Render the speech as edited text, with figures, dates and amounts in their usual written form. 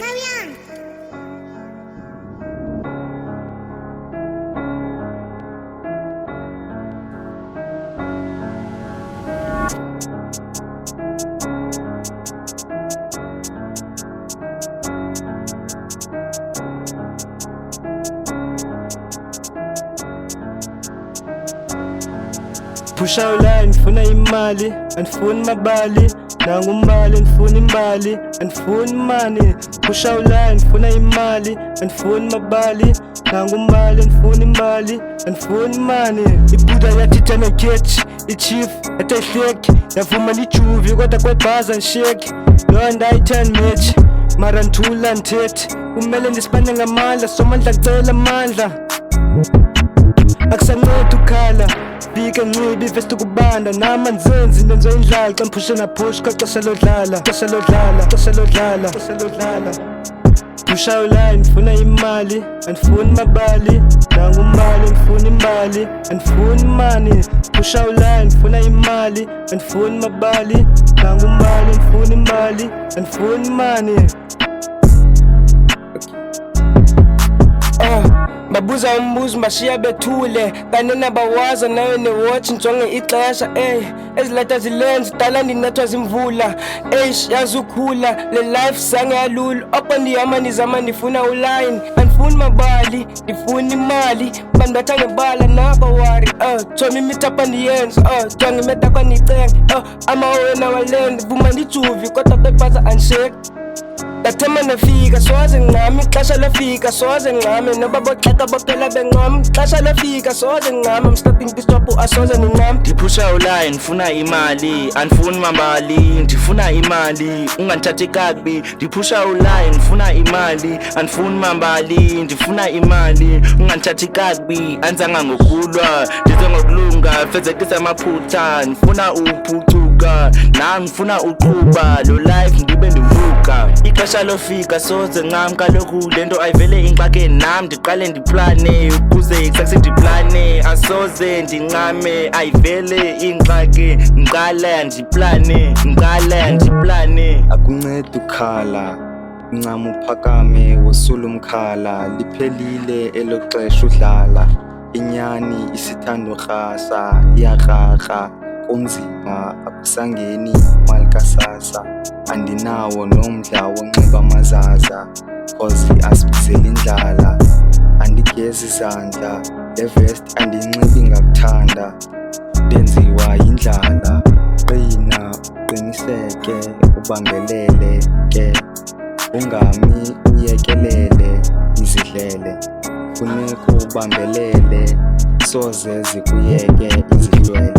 Carry on. Pusha line ndifuna imali andifuni mabali nangumbali ndifuna imbali andifuni money. Pusha line ndifuna imali andifuni mabali nangumbali ndifuna imbali andifuni money. Ibuda yathitha neketshi ichief yatayihleki yavuma lijuvi kodwa kwebhaza ndisheki loo ndayithandi match mara ndithula ndithethi kumele ndisibane ngamandla somandla kucela amandla akusanceda ukhala fika ncibi ivesti kubanda nama nzenzi ndenzo indlala xa mphushe naphush kaxesha lodlala xesha lodlala xesha lodlala xesha lodlala. Pusha uline ndifuna imali andifuni mabali nangumbali ndifuna imbali andifuni money. Pusha uline ndifuna imali andifuni mabali nangumbali ndifuna imbali andifuni money. Babuza umbuzo bashiya bethule kanena bawaza nayo newatch njonge ixesha ezilata zilenzi dala ndinethwa zimvula yazi ukhula le life zange yalula apha ndihamba ndizama ndifuna uline andifuni mabali ndifuna imali bandatha ngebala nabawari thomi imitapha ndiyenza twangimetakwa ndicenga amawena walend vuma ndijuvi kodwa kwebhaza andisheki ndathemba nafika sowaze ngami ixesha lafika sowaze ngami noba boxeka bophela bengami ixesha lafika sowaze ngami I'm starting to stop asoze ningami. Ndiphusha uline ndifuna imali andifuni mabali ndifuna imali ungandithathi kakubi. Ndiphusha uline ndifuna imali andifuni mabali ndifuna imali ungandithathi kakubi. Anzanga ngokulwa ndize ngokulunga fezekisa amaphutha ndifuna uphucuka nami ndifuna uqhuba lo life ndibe ndivuka. Ixesha lofika soze ngami kaloku lento ayivele ingxakeni nami ndiqale ndiplane ukuze ikusase ndiplane asoze ndincame ayivele ingxaki ngiqala ndiplane. Akunceda ukhala uncama uphakame wosula umkhala liphelile elo xesha udlala inyani isithanda urhasa iyarharha kunzima akusangeni mali kasasa andinawo nomdla wonxiba amazaza cause asibizela indlala andigezi izandla le vest andiyinxibi ngakuthanda ndenziwa yindlala qina uqiniseke ubambelele ke ungami uyekelele izidlele funeka ubambelele soze zikuyeke izidlwele.